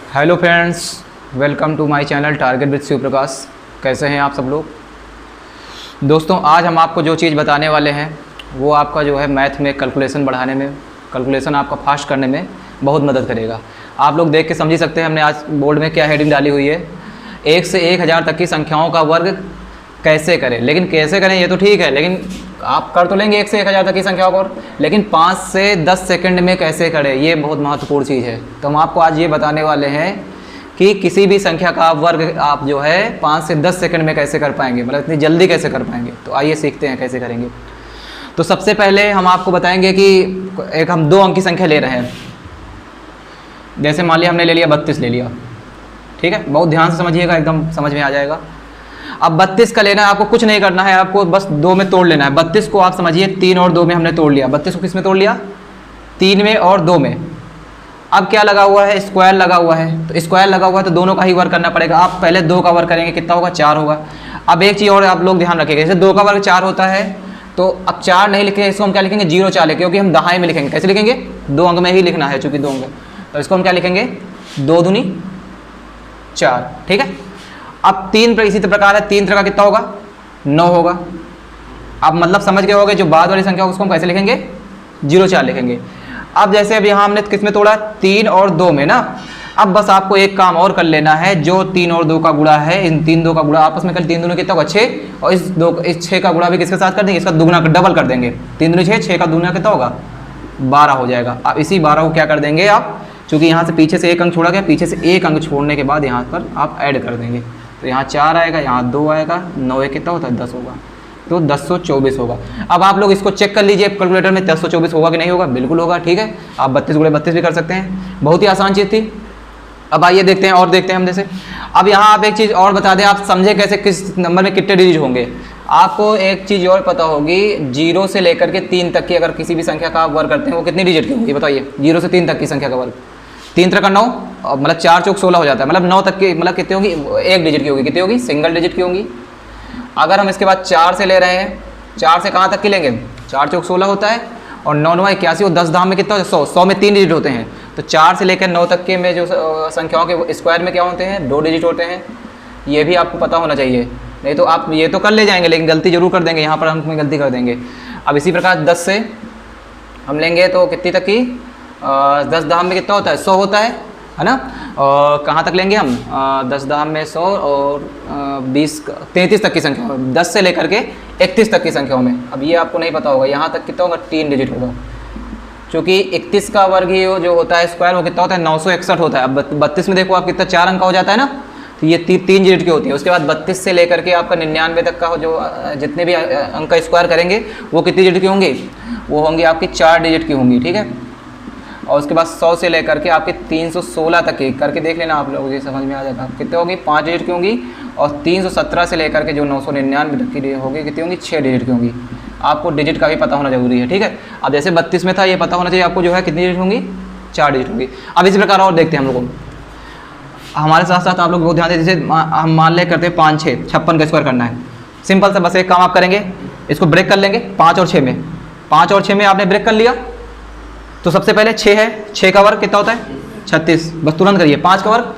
Hello friends, welcome to my channel target with Shiv Prakash. कैसे हैं आप सब लोग। दोस्तों, आज हम आपको जो चीज़ बताने वाले हैं वो आपका जो है मैथ में कैलकुलेशन बढ़ाने में, कैलकुलेशन आपका फास्ट करने में बहुत मदद करेगा। आप लोग देख के समझ ही सकते हैं हमने आज बोर्ड में क्या हेडिंग डाली हुई है, 1 से 1000 तक की संख्याओं का वर्ग कैसे करें। लेकिन कैसे करें ये तो ठीक है, लेकिन आप कर तो लेंगे 1 से 1000 तक की संख्याओं को, लेकिन 5 से 10 सेकंड में कैसे करें, ये बहुत महत्वपूर्ण चीज़ है। तो हम आपको आज ये बताने वाले हैं कि किसी भी संख्या का वर्ग आप जो है 5 से 10 सेकंड में कैसे कर पाएंगे, मतलब इतनी जल्दी कैसे कर पाएंगे। तो आइए सीखते हैं कैसे करेंगे। तो सबसे पहले हम आपको बताएंगे कि एक हम 2 अंक की संख्या ले रहे हैं। जैसे मान लिया हमने ले लिया 32 ले लिया, ठीक है। बहुत ध्यान से समझिएगा, एकदम समझ में आ जाएगा। अब 32 का लेना है, आपको कुछ नहीं करना है, आपको बस 2 में तोड़ लेना है। 32 को आप समझिए 3 और 2 में हमने तोड़ लिया। 32 को किस में तोड़ लिया? 3 में और 2 में। अब क्या लगा हुआ है? स्क्वायर लगा हुआ है। तो स्क्वायर लगा हुआ है तो दोनों का ही वर्ग करना पड़ेगा। आप पहले 2 का वर्ग करेंगे, कितना होगा? 4 होगा। अब एक चीज़ और आप लोग ध्यान रखिएगा, जैसे 2 का वर्ग 4 होता है तो अब 4 नहीं लिखेंगे, इसको हम क्या लिखेंगे? 0 4 लिखेंगे, क्योंकि हम दहाई में लिखेंगे। कैसे लिखेंगे? 2 अंक में ही लिखना है, चूँकि 2 अंक। तो इसको हम क्या लिखेंगे? 2 दूनी 4, ठीक है। अब 3 इसी प्रकार है, 3 का कितना होगा? 9 होगा। अब मतलब समझ गए होगे, जो बाद वाली संख्या उसको हम कैसे लिखेंगे? 0 4 लिखेंगे। अब जैसे अब यहाँ हमने किस में तोड़ा? 3 और 2 में ना। अब बस आपको एक काम और कर लेना है, जो 3 और 2 का गुणा है, इन 3 2 का गुणा आपस में कर, 3 दूनी कितना होगा? 6। और इस 6 का गुणा भी किसके साथ कर देंगे? इसका दुगना डबल कर देंगे। 3 दूनी 6, 6 का दुगना कितना होगा? 12 हो जाएगा। अब इसी 12 को क्या कर देंगे आप, चूँकि यहाँ से पीछे से एक अंक छोड़ा गया, पीछे से एक अंक छोड़ने के बाद यहाँ पर आप ऐड कर देंगे। तो यहाँ 4 आएगा, यहाँ 2 आएगा, 9 कितना होता है? 10 होगा। तो 1024 होगा। अब आप लोग इसको चेक कर लीजिए कैलकुलेटर में, 1024 होगा कि नहीं होगा। बिल्कुल होगा, ठीक है। आप 32 गुणे 32 भी कर सकते हैं, बहुत ही आसान चीज़ थी। अब आइए देखते हैं और देखते हैं हम जैसे। अब यहाँ आप एक चीज़ और बता दें, आप समझे कैसे किस नंबर में कितने डिजिट होंगे। आपको एक चीज़ और पता होगी, 0 से लेकर के 3 तक की अगर किसी भी संख्या का आप वर्ग करते हैं वो कितनी डिजिट की होगी बताइए? 0 से 3 तक की संख्या का वर्ग, 3 3 का 9, मतलब 4 चौक 16 हो जाता है। मतलब 9 तक की मतलब कितनी होगी? 1 डिजिट की होगी। कितनी होगी? सिंगल डिजिट की होगी। अगर हम इसके बाद 4 से ले रहे हैं, 4 से कहाँ तक की लेंगे? 4 चौक 16 होता है, और 9 9 81, और 10 धाम में कितना होता है? 100। 100 में 3 डिजिट होते हैं। तो 4 से लेकर 9 तक के में जो संख्याओं के स्क्वायर में क्या होते हैं? 2 डिजिट होते हैं। ये भी आपको पता होना चाहिए, नहीं तो आप ये तो कर ले जाएंगे लेकिन गलती जरूर कर देंगे, यहाँ पर हम गलती कर देंगे। अब इसी प्रकार 10 से हम लेंगे तो कितनी तक की? 10 धाम में कितना होता है? 100 होता है ना। और कहाँ तक लेंगे हम? 10 धाम में 100 और 20 33 तक की संख्या, 10 से लेकर के 31 तक की संख्याओं में। अब ये आपको नहीं पता होगा, यहाँ तक कितना होगा? 3 डिजिट होगा। क्योंकि 31 का वर्ग ही जो होता है स्क्वायर, वो कितना होता है? 961 होता है। अब 32 में देखो आप कितना 4 अंक का हो जाता है ना, तो ये 3 डिजिट की होती है। उसके बाद 32 से लेकर के आपका 99 तक का जो जितने भी अंक का स्क्वायर करेंगे वो कितनी डिजिट की होंगी? वो होंगी आपकी 4 डिजिट की होंगी, ठीक है। और उसके बाद 100 से लेकर के आपके 316 तक की करके देख लेना आप लोग, ये समझ में आ जाता है। कितने होंगी? 5 डिजिट की होंगी। और 317 से लेकर के जो 999 तक की होगी कितनी होंगी? 6 डिजिट की होंगी। आपको डिजिट का भी पता होना जरूरी है, ठीक है। अब जैसे 32 में था, ये पता होना चाहिए आपको जो है कितनी डिजिट होंगी? 4 डिजिट होंगी। अब इसी प्रकार और देखते हैं हम लोग, हमारे साथ साथ आप लोग बहुत ध्यान दें। जैसे हम मान ले करते हैं 5 6 56 का स्क्वायर करना है। सिंपल सा बस एक काम आप करेंगे, इसको ब्रेक कर लेंगे 5 और 6 में। 5 और 6 में आपने ब्रेक कर लिया तो सबसे पहले 6 है, 6 का वर्ग कितना होता है? 36। बस तुरंत करिए, 5 का वर्ग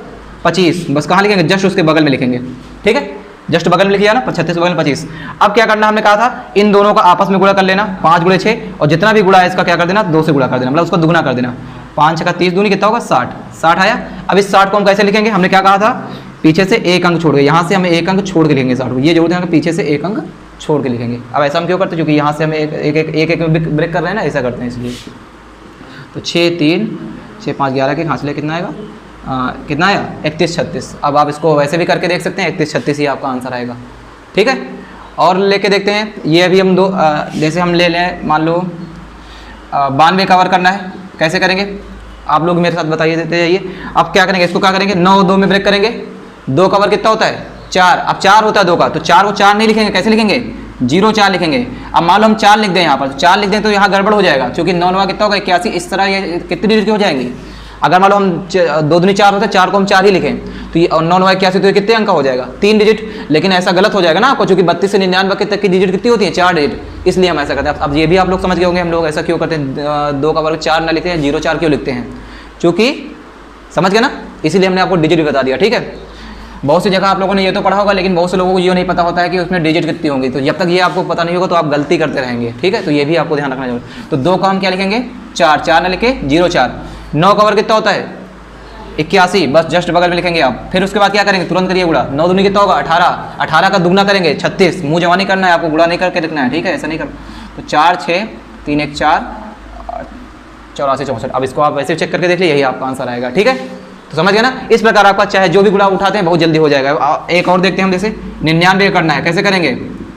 25। बस कहाँ लिखेंगे? जस्ट उसके बगल में लिखेंगे, ठीक है। जस्ट बगल में लिखिए ना, 36 के बगल में 25। अब क्या करना, हमने कहा था इन दोनों का आपस में गुणा कर लेना, 5 गुणे 6, और जितना भी गुणा है इसका क्या कर देना? 2 से गुणा कर देना, मतलब उसको दुगना कर देना। 5 का 30 दूनी कितना होगा? 60। 60 आया। अब इस 60 को हम कैसे लिखेंगे? हमने क्या कहा था? पीछे से एक अंक छोड़ के, यहाँ से हमें एक अंक छोड़ के लिखेंगे 60 को। ये जरूर ध्यान रखें, पीछे से एक अंक छोड़ के लिखेंगे। अब ऐसा हम क्यों करते हैं? क्योंकि यहाँ से हम एक में ब्रेक कर रहे हैं ना, ऐसा करते हैं इसलिए। तो 6 3 6 5 11 के घास ले कितना आएगा? कितना आया? 31 36। अब आप इसको वैसे भी करके देख सकते हैं, 31 36 ही आपका आंसर आएगा, ठीक है। और लेके देखते हैं, ये अभी हम जैसे हम ले लें, मान लो 92 का वर्ग करना है। कैसे करेंगे आप लोग मेरे साथ बताइए, देते जाइए। अब क्या करेंगे? इसको क्या करेंगे? 9 2 में ब्रेक करेंगे। 2 का वर्ग कितना होता है? 4। अब 4 होता है 2 का, तो 4 को 4 नहीं लिखेंगे, कैसे लिखेंगे? 0 4 लिखेंगे। अब मान लो हम 4 लिख दें यहाँ पर, 4 लिख दें तो यहाँ गड़बड़ हो जाएगा, क्योंकि 9 9 कितना होगा? 81। इस तरह ये कितनी डिजिट की हो जाएंगी? अगर मान लो हम 2 दूनी 4 होता है, 4 को हम 4 ही लिखें तो ये 9 9 81, तो ये कितने अंक का हो जाएगा? 3 डिजिट। लेकिन ऐसा गलत हो जाएगा ना आपको, क्योंकि 32 से 99 तक की डिजिट कितनी होती है? 4 डिजिट। इसलिए हम ऐसा करते हैं। अब ये भी आप लोग समझ गए होंगे हम लोग ऐसा क्यों करते हैं, 2 का वर्ग 4 ना लिखते हैं, 0 4 क्यों लिखते हैं? क्योंकि समझ गए ना, इसीलिए हमने आपको डिजिट बता दिया, ठीक है। बहुत सी जगह आप लोगों ने ये तो पढ़ा होगा, लेकिन बहुत से लोगों को ये नहीं पता होता है कि उसमें डिजिट कितनी होंगी। तो जब तक ये आपको पता नहीं होगा तो आप गलती करते रहेंगे, ठीक है। तो ये भी आपको ध्यान रखना जरूर। तो 2 का हम क्या लिखेंगे 4, 4 न लिखे 0 4। 9 का वर्ग कितना होता है 81, बस जस्ट बगल में लिखेंगे आप। फिर उसके बाद क्या करेंगे, तुरंत करिए गुणा। 9 दूनी कितना होगा 18, 18 का दुगना करेंगे 36। मुँह जवानी करना है आपको, गुणा नहीं करके लिखना है, ठीक है, ऐसा नहीं करना। तो 4 6 3 1 4 84 64। अब इसको आप वैसे चेक करके देख लीजिए, यही आपका आंसर आएगा, ठीक है। तो समझ गए ना, इस प्रकार आपका चाहे जो भी गुणा उठाते हैं बहुत जल्दी हो जाएगा। एक और देखते हैं हम, जैसे 99 करना है, कैसे करेंगे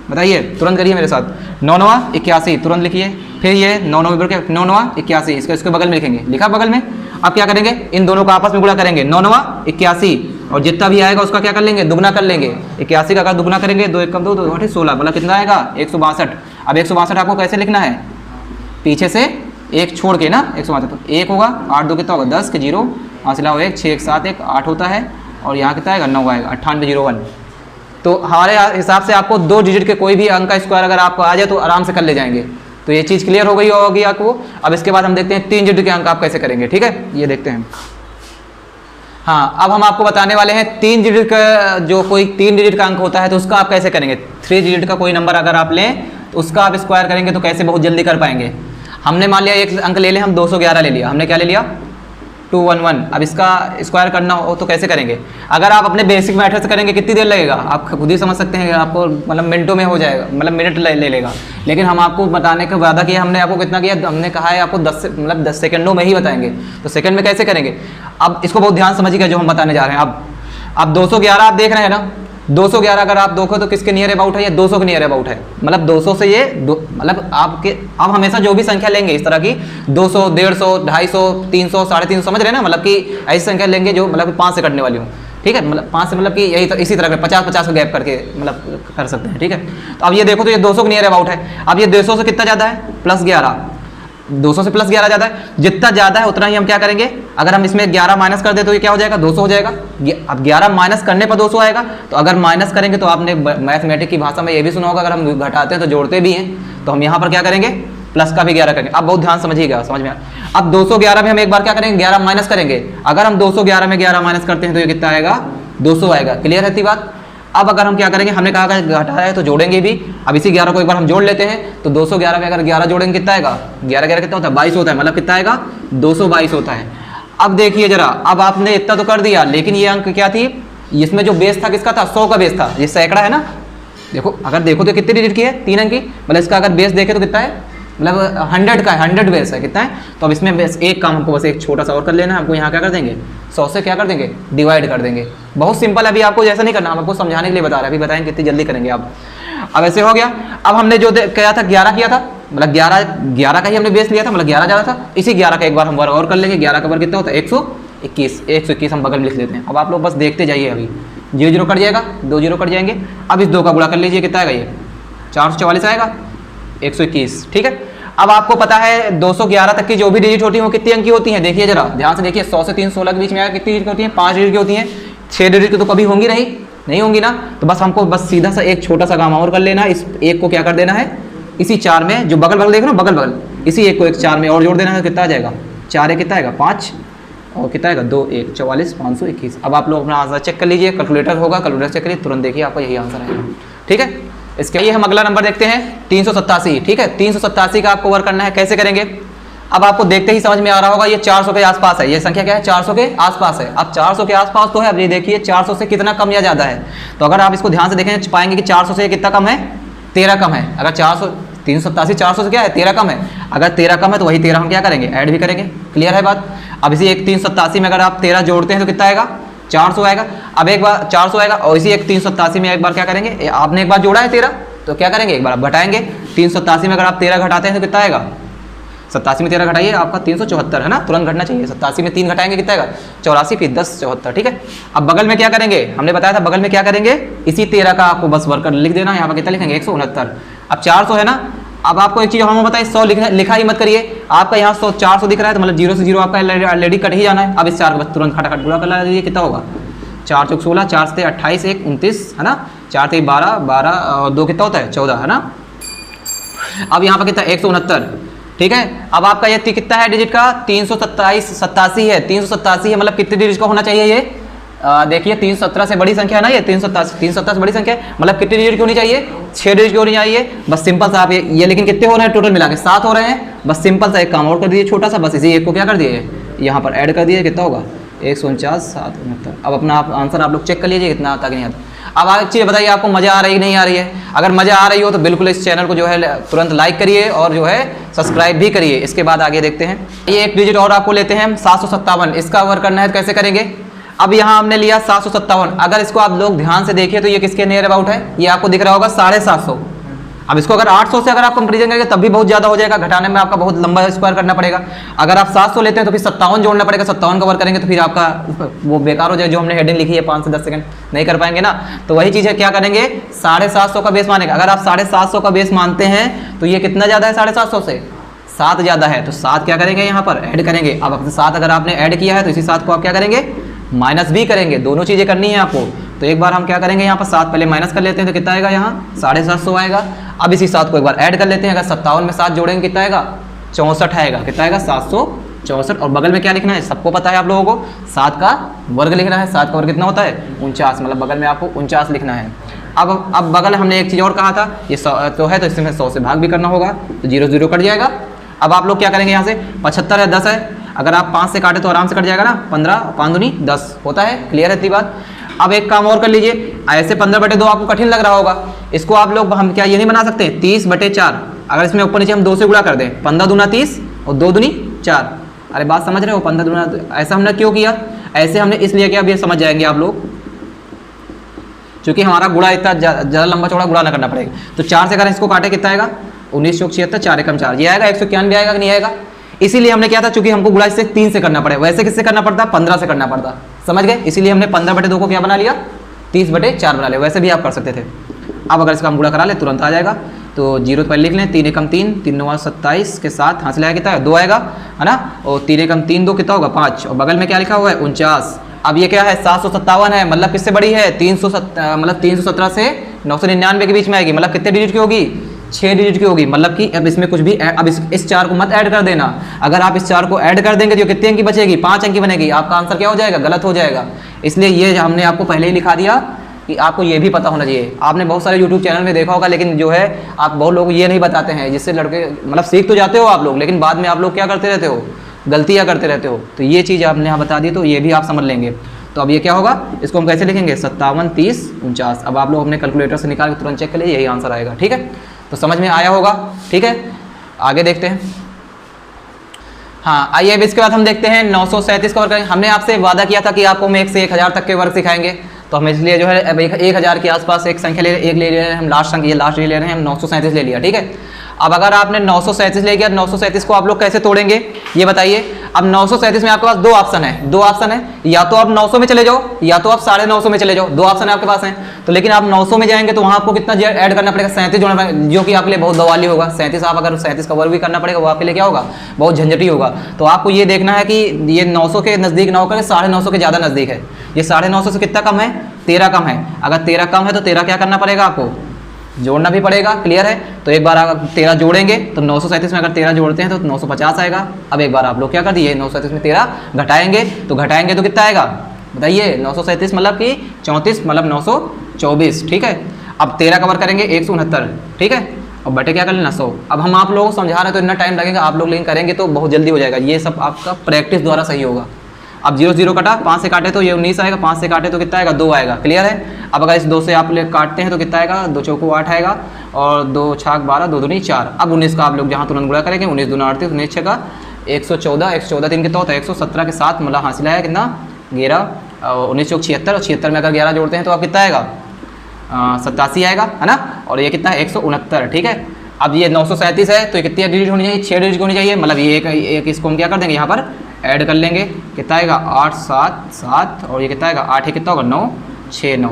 बताइए, तुरंत करिए मेरे साथ। 9 9 81 तुरंत लिखिए। फिर ये 9 9 9 9 81, इसके बगल में लिखेंगे, लिखा बगल में। अब क्या करेंगे, इन दोनों का आपस में गुणा करेंगे, 9 9 81, और जितना भी आएगा उसका क्या कर लेंगे, दुगना कर लेंगे। 81 का अगर दुगना करेंगे 2 1 2 2 16, मतलब कितना आएगा 162। अब 162 आपको कैसे लिखना है, पीछे से एक छोड़ के ना, 162। तो 1 होगा, 8 2 कितना होगा 10 के 0, हासिल 1 6 1 7 1 8 होता है, और यहाँ कितना आएगा 9 आएगा 9801। तो हमारे हिसाब से आपको 2 डिजिट के कोई भी अंक का स्क्वायर अगर आपको आ जाए तो आराम से कर ले जाएंगे। तो ये चीज़ क्लियर हो गई होगी आपको। अब इसके बाद हम देखते हैं 3 डिजिट के अंक आप कैसे करेंगे, ठीक है, ये देखते हैं। हाँ, अब हम आपको बताने वाले हैं 3 डिजिट का, जो कोई 3 डिजिट का अंक होता है तो उसका आप कैसे करेंगे। 3 डिजिट का कोई नंबर अगर आप लें तो उसका आप स्क्वायर करेंगे तो कैसे बहुत जल्दी कर पाएंगे। हमने मान लिया एक अंक ले लें, हम 211 ले लिया, हमने क्या ले लिया 211। अब इसका स्क्वायर करना हो तो कैसे करेंगे। अगर आप अपने बेसिक मेथड से करेंगे कितनी देर लगेगा आप खुद ही समझ सकते हैं, आपको मतलब मिनटों में हो जाएगा, मतलब मिनट ले लेगा। लेकिन हम आपको बताने का वादा किया, हमने आपको कितना किया, हमने कहा है आपको 10 सेकंडों में ही बताएंगे। तो सेकंड में कैसे करेंगे, अब इसको बहुत ध्यान समझिएगा जो हम बताने जा रहे हैं। अब 211 आप देख रहे हैं ना, 211 अगर आप देखो तो किसके नियर अबाउट है, ये 200 के नियर अबाउट है। मतलब 200 से ये मतलब आपके आप हमेशा जो भी संख्या लेंगे इस तरह की 200 150 250 300 350, समझ रहे हैं ना, मतलब कि ऐसी संख्या लेंगे जो मतलब 5 से कटने वाली हो, ठीक है। मतलब 5 से मतलब कि यही तो इसी तरह 50-50 का गैप करके मतलब कर सकते हैं, ठीक है। तो अब ये देखो तो ये 200 के नियर अबाउट है। अब ये 200 से कितना ज़्यादा है +11, 200 से +11 ज़्यादा है। जितना ज़्यादा है उतना ही हम क्या करेंगे, अगर हम इसमें 11 माइनस कर दे तो ये क्या हो जाएगा 200 हो जाएगा। अब 11 माइनस करने पर 200 आएगा। तो अगर माइनस करेंगे तो आपने मैथमेटिक्स की भाषा में ये भी सुना होगा, अगर हम घटाते हैं तो जोड़ते भी हैं। तो हम यहाँ पर क्या करेंगे, प्लस का भी 11 करेंगे। अब बहुत ध्यान समझिएगा, समझ में। अब 211 में हम एक बार क्या करेंगे 11 माइनस करेंगे। अगर हम 211 में 11 माइनस करते हैं तो ये कितना आएगा 200 आएगा। क्लियर रहती बात। अब अगर हम क्या करेंगे, हमने कहा अगर घटाया है तो जोड़ेंगे भी। अब इसी 11 को एक बार हम जोड़ लेते हैं तो 211 में अगर 11 जोड़ेंगे कितना आएगा, 11 11 कितना होता है 22 होता है, मतलब कितना आएगा 222 होता है। अब देखिए जरा, अब आपने इतना तो कर दिया, लेकिन ये अंक क्या थी, इसमें जो बेस था किसका था, 100 का बेस था। ये सैकड़ा है ना, देखो अगर देखो तो कितनी डिजिट की है 3 अंक की, मतलब इसका अगर बेस देखे तो कितना है, मतलब 100 का है, 100 बेस है, कितना है। तो अब इसमें बेस एक काम हमको बस एक छोटा सा और कर लेना है। हमको यहाँ क्या कर देंगे 100 से क्या कर देंगे डिवाइड कर देंगे। बहुत सिंपल है, अभी आपको जैसा नहीं करना, हम आपको समझाने के लिए बता रहे हैं, अभी बताएंगे कितनी जल्दी करेंगे आप। अब ऐसे हो गया। अब हमने जो किया था 11 किया था, मतलब 11 का ही हमने बेस लिया था, मतलब 11 ज़्यादा था। इसी 11 का एक बार हम वर्ग और कर लेंगे। 11 का वर्ग कितना होता है 121 हम बगल में लिख लेते हैं। अब आप लोग बस देखते जाइए, अभी 0 0 कट जाएगा, 2 0 कट जाएंगे। अब इस 2 का गुणा कर लीजिए, कितना आएगा ये 444 आएगा 121, ठीक है। अब आपको पता है 211 तक की जो भी डिजिट होती है वो कितनी अंक की होती हैं, देखिए जरा ध्यान से देखिए। 100 से 316 के बीच में आया कितनी डिजिट होती है, 5 डिजिट की होती हैं। 6 डिजिट की तो कभी होंगी नहीं होंगी ना। तो बस हमको बस सीधा सा एक छोटा सा काम और कर लेना है। इस एक को क्या कर देना है, इसी 4 में जो बगल देख रहे हो बगल इसी एक को एक 4 में और जोड़ देना है। कितना आ जाएगा 4 एक कितना आएगा 5 और कितना आएगा 2 1 44 521। अब आप लोग अपना आंसर चेक कर लीजिए, कैलकुलेटर होगा, कैलकुलेटर चेक करिए, तुरंत देखिए आपका यही आंसर आएगा, ठीक है। इसके लिए हम अगला नंबर देखते हैं 387, ठीक है। 387 का आपको वर्क करना है, कैसे करेंगे। अब आपको देखते ही समझ में आ रहा होगा, ये 400 के आसपास है। ये संख्या क्या है 400 के आसपास है। अब 400 के आसपास तो है, अब ये देखिए 400 से कितना कम या ज़्यादा है। तो अगर आप इसको ध्यान से देखें पाएंगे कि 400 से कितना कम है 13 कम है। अगर 387 400 से क्या है 13 कम है। अगर 13 कम है तो वही 13 हम क्या करेंगे ऐड भी करेंगे। क्लियर है बात। अब इसी एक 387 में अगर आप 13 जोड़ते हैं तो कितना आएगा 400 आएगा। अब एक बार 400 आएगा और इसी एक 387 में एक बार क्या करेंगे, आपने एक बार जोड़ा है 13 तो क्या करेंगे एक बार आप घटाएंगे। 387 में अगर आप 13 घटाते हैं तो कितना आएगा 87 में 13 घटाइए आपका 374 है ना, तुरंत घटना चाहिए। 87 में 3 घटाएंगे कितना आएगा 84 फिर 10 74, ठीक है। अब बगल में क्या करेंगे, हमने बताया था बगल में क्या करेंगे, इसी 13 का आपको बस वर्कर लिख देना। यहाँ पर कितना लिखेंगे 169। अब 400 है ना। अब आपको एक चीज़ हमें बताइए 100 लिखा ही मत करिए। आपका यहाँ 100 400 दिख रहा है तो मतलब 0 से 0 आपका ऑलरेडी कट ही जाना है। अब इस 4 बस तुरंत खटाखट गुणा कर लीजिए, कितना होगा 4 चौक 16, 4 से 28 1 29 है ना, 4 से 12 12 और 2 कितना होता है 14 है ना। अब यहाँ पर कितना 169, ठीक है। अब आपका ये कितना है डिजिट का, 387 है, 387 है, मतलब कितने डिजिट का होना चाहिए ये, देखिए 317 से बड़ी संख्या है ना ये, 317 से बड़ी संख्या है, मतलब कितने डिजिट की होनी चाहिए, 6 डिजिट की होनी चाहिए। बस सिंपल सा आप ये लेकिन कितने हो रहे हैं टोटल मिला के 7 हो रहे हैं। बस सिंपल सा एक काम और कर दीजिए छोटा सा, बस इसी एक को क्या कर दिए यहाँ पर ऐड कर दिए, कितना होगा 149 769। अब अपना आप आंसर आप लोग चेक कर लीजिए कितना आता कि नहीं आता। अब एक चीज़ बताइए आपको मज़ा आ रही नहीं आ रही है। अगर मज़ा आ रही हो तो बिल्कुल इस चैनल को जो है तुरंत लाइक करिए और जो है सब्सक्राइब भी करिए। इसके बाद आगे देखते हैं, ये एक डिजिट और आपको लेते हैं हम 757, इसका वर्क करना है तो कैसे करेंगे। अब यहाँ हमने लिया 757, अगर इसको आप लोग ध्यान से देखिए तो ये किसके नियर अबाउट है, ये आपको दिख रहा होगा 750। अब इसको अगर 800 से अगर आप कंपेरिजन करेंगे तब भी बहुत ज़्यादा हो जाएगा, घटाने में आपका बहुत लंबा स्क्वायर करना पड़ेगा। अगर आप 700 लेते हैं तो फिर 57 जोड़ना पड़ेगा, 57 का वर्क करेंगे तो फिर आपका वो बेकार हो जाए जो हमने हेडिंग लिखी है 5 से 10 सेकंड नहीं कर पाएंगे ना। तो वही चीज़ है, क्या करेंगे 750 का बेस मानेगा। अगर आप 750 का बेस मानते हैं तो ये कितना ज़्यादा है 750 से, 7 ज़्यादा है, तो 7 क्या करेंगे यहाँ पर ऐड करेंगे। अब अपने 7 अगर आपने ऐड किया है तो इसी 7 को आप क्या करेंगे माइनस भी करेंगे, दोनों चीज़ें करनी है आपको। तो एक बार हम क्या करेंगे यहाँ पर 7 पहले माइनस कर लेते हैं तो कितना आएगा यहाँ 750 आएगा। अब इसी 7 को एक बार ऐड कर लेते हैं, अगर 57 में 7 जोड़ेंगे कितना आएगा 64 आएगा, कितना आएगा 764। और बगल में क्या लिखना है सबको पता है आप लोगों को, 7 का वर्ग लिखना है। 7 का वर्ग कितना होता है 49, मतलब बगल में आपको 49 लिखना है। अब बगल हमने एक चीज़ और कहा था, ये 100 तो है तो इसमें 100 से भाग भी करना होगा, तो 0 0 कट जाएगा। अब आप लोग क्या करेंगे यहाँ से 75 है 10 है, अगर आप 5 से काटे तो आराम से कट जाएगा ना, 15 5 दूनी 10 होता है, क्लियर है इतनी बात। अब एक काम और कर लीजिए, ऐसे 15/2 आपको कठिन लग रहा होगा, इसको आप लोग हम क्या ये नहीं बना सकते 30/4, अगर इसमें ऊपर नीचे हम 2 से गुणा कर दें, 15 दूना 30 और 2 दूनी 4। अरे बात समझ रहे हो, 15 दूना, ऐसा हमने क्यों किया, ऐसे हमने इसलिए किया, अब ये समझ जाएंगे आप लोग, क्योंकि हमारा गुणा इतना ज़्यादा लंबा चौड़ा गुणा ना करना पड़ेगा। तो 4 से अगर इसको काटे कितना आएगा 19 चौक 76, 4 एकम 4, ये आएगा 191 आएगा कि नहीं आएगा। इसीलिए हमने क्या था, चूंकि हमको गुणा इससे 3 से करना पड़े, वैसे किससे करना पड़ता 15 से करना पड़ता, समझ गए। इसीलिए हमने 15/2 को क्या बना लिया 30/4 बना लिया, वैसे भी आप कर सकते थे। अब अगर इसका हम गुणा करा ले तुरंत आ जाएगा, तो 0 पहले लिख लें, 3 एकम 3, 3 9 27 के साथ हासिल आया कितना है 2 आएगा, है ना, और 3 एकम 3 2 कितना होगा 5, और बगल में क्या लिखा हुआ है 49। अब ये क्या है 757 है, मतलब किससे बड़ी है मतलब 317 से 999 के बीच में आएगी, मतलब कितने डिजिट की होगी 6 डिजिट की होगी। मतलब कि अब इसमें कुछ भी अब इस 4 को मत ऐड कर देना, अगर आप इस 4 को ऐड कर देंगे तो कितने अंक की बचेगी 5 अंक की बनेगी, आपका आंसर क्या हो जाएगा गलत हो जाएगा। इसलिए ये हमने आपको पहले ही लिखा दिया कि आपको ये भी पता होना चाहिए। आपने बहुत सारे यूट्यूब चैनल में देखा होगा, लेकिन जो है आप बहुत लोग ये नहीं बताते हैं, जिससे लड़के मतलब सीख तो जाते हो आप लोग, लेकिन बाद में आप लोग क्या करते रहते हो गलतियाँ करते रहते हो। तो ये चीज़ आपने यहाँ बता दी, तो ये भी आप समझ लेंगे। तो अब ये क्या होगा, इसको हम कैसे लिखेंगे 57 30 49। अब आप लोग अपने कैलकुलेटर से निकाल के तुरंत चेक कर लीजिए, यही आंसर आएगा, ठीक है। तो समझ में आया होगा, ठीक है। आगे देखते हैं, हाँ आइए अब इसके बाद हम देखते हैं 937 का वर्ग करेंगे। हमने आपसे वादा किया था कि आपको हम 1 से 1000 तक के वर्ग सिखाएंगे, तो हम इसलिए जो है अब 1000 के आसपास एक संख्या ले रहे हैं हम, लास्ट संख्या लास्ट ले रहे हैं हम, 937 ले लिया, ठीक है। अब अगर आपने 937 ले गया, 937 को आप लोग कैसे तोड़ेंगे ये बताइए। अब 937 में आपके पास दो ऑप्शन है, या तो आप 900 में चले जाओ या तो आप 950 में चले जाओ, 2 ऑप्शन है आपके पास हैं। तो लेकिन आप 900 में जाएंगे तो वहाँ आपको कितना ऐड करना पड़ेगा 37 जोड़ना पड़ेगा, जो कि आपके लिए बहुत बवाली होगा। 37 आप अगर 37 का वर्ग भी करना पड़ेगा वो आपके लिए क्या होगा बहुत झंझटी होगा। तो आपको ये देखना है कि ये 900 के नज़दीक ना होकर 950 के ज़्यादा नज़दीक है। ये 950 से कितना कम है 13 कम है। अगर 13 कम है तो 13 क्या करना पड़ेगा आपको जोड़ना भी पड़ेगा, क्लियर है। तो एक बार अगर 13 जोड़ेंगे तो 937 में अगर 13 जोड़ते हैं तो 950 आएगा। अब एक बार आप लोग क्या कर दिए 937 में 13 घटाएंगे तो कितना आएगा बताइए 937 मतलब कि 34 मतलब 924, ठीक है। अब 13 का वर्ग करेंगे 169, ठीक है, और बटे क्या कर लेना 100। अब हम आप लोगों को समझा रहे हैं तो इतना टाइम लगेगा, आप लोग लेकिन करेंगे तो बहुत जल्दी हो जाएगा। ये सब आपका प्रैक्टिस द्वारा सही होगा। अब 0 0 कटा, 5 से काटे तो ये 19 आएगा, 5 से काटे तो कितना आएगा 2 आएगा, क्लियर है। अब अगर इस 2 से आप लोग काटते हैं तो कितना आएगा 2 चौको 8 आएगा और 2 छाक 12 2 दूनी 4। अब 19 का आप लोग जहाँ तुरंत गुणा करेंगे 19 दूना 38 19 6 का 114, 114 3 कितना होता है 117 के साथ मतलब हासिल आया कितना 11, 19 चौक 76 और 76 में अगर 11 जोड़ते हैं तो आप कितना आएगा 87 आएगा, है ना। और ये कितना है 169, ठीक है। अब ये 937 है तो ये कितनी डिजिट होनी चाहिए 6 डिजिट होनी चाहिए, मतलब ये एक इसको हम क्या कर देंगे यहाँ पर ऐड कर लेंगे, कितना आएगा 8 7 7 और ये कितना आएगा 8 कितना होगा 9 6 9,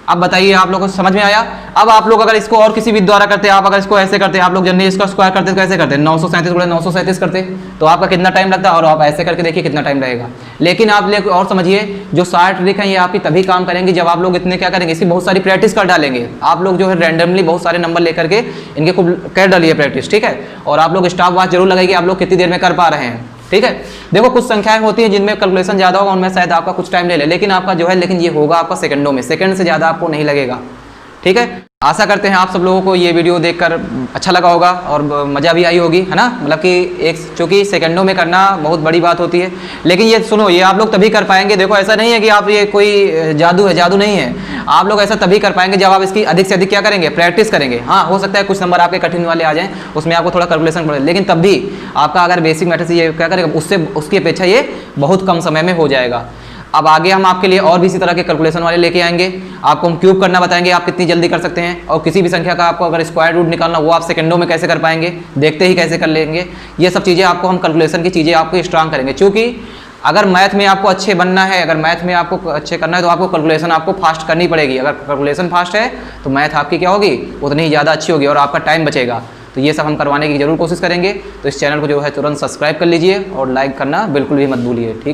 अब बताइए आप लोगों को समझ में आया। अब आप लोग अगर इसको और किसी विधि द्वारा करते, आप अगर इसको ऐसे करते, आप लोग जनरली इसका स्क्वायर करते तो कैसे करते, 937 गुणा 937 करते, तो आपका कितना टाइम लगता, और आप ऐसे करके देखिए कितना टाइम लगेगा। लेकिन आप लोग और समझिए, जो 60 ट्रिक है ये आपकी तभी काम करेंगे जब आप लोग इतने क्या करेंगे, इसकी बहुत सारी प्रैक्टिस कर डालेंगे। आप लोग जो है रैंडमली बहुत सारे नंबर लेकर के इनके खूब कर डालिए प्रैक्टिस, ठीक है। और आप लोग स्टॉप वॉच जरूर लगाइए, आप लोग कितनी देर में कर पा रहे हैं, ठीक है। देखो कुछ संख्याएं होती हैं जिनमें कैलकुलेशन ज़्यादा होगा, उनमें शायद आपका कुछ टाइम ले ले, लेकिन आपका जो है, लेकिन ये होगा आपका सेकंडों में, सेकंड से ज़्यादा आपको नहीं लगेगा, ठीक है। आशा करते हैं आप सब लोगों को ये वीडियो देखकर अच्छा लगा होगा और मज़ा भी आई होगी, है ना। मतलब कि एक चूँकि सेकंडों में करना बहुत बड़ी बात होती है, लेकिन ये सुनो, ये आप लोग तभी कर पाएंगे। देखो ऐसा नहीं है कि आप ये कोई जादू है, जादू नहीं है। आप लोग ऐसा तभी कर पाएंगे जब आप इसकी अधिक से अधिक क्या करेंगे, प्रैक्टिस करेंगे। हाँ, हो सकता है कुछ नंबर आपके कठिन वाले आ जाएँ, उसमें आपको थोड़ा कैलकुलेशन पड़े, लेकिन तब भी आपका अगर बेसिक मैथड से ये क्या करेगा, उससे उसकी अपेक्षा ये बहुत कम समय में हो जाएगा। अब आगे हम आपके लिए और भी इसी तरह के कैलकुलेशन वाले लेके आएंगे। आपको हम क्यूब करना बताएंगे, आप कितनी जल्दी कर सकते हैं, और किसी भी संख्या का आपको अगर स्क्वायर रूट निकालना, वो आप सेकंडों में कैसे कर पाएंगे, देखते ही कैसे कर लेंगे। ये सब चीज़ें आपको हम कैलकुलेशन की चीज़ें आपको स्ट्रांग करेंगे। क्योंकि अगर मैथ में आपको अच्छे बनना है, अगर मैथ में आपको अच्छे करना है, तो आपको कैलकुलेशन आपको फास्ट करनी पड़ेगी। अगर कैलकुलेशन फास्ट है तो मैथ आपकी क्या होगी, उतनी ही ज़्यादा अच्छी होगी और आपका टाइम बचेगा। तो ये सब हम करवाने की जरूर कोशिश करेंगे। तो इस चैनल को जो है तुरंत सब्सक्राइब कर लीजिए और लाइक करना बिल्कुल भी मत भूलिए, ठीक है।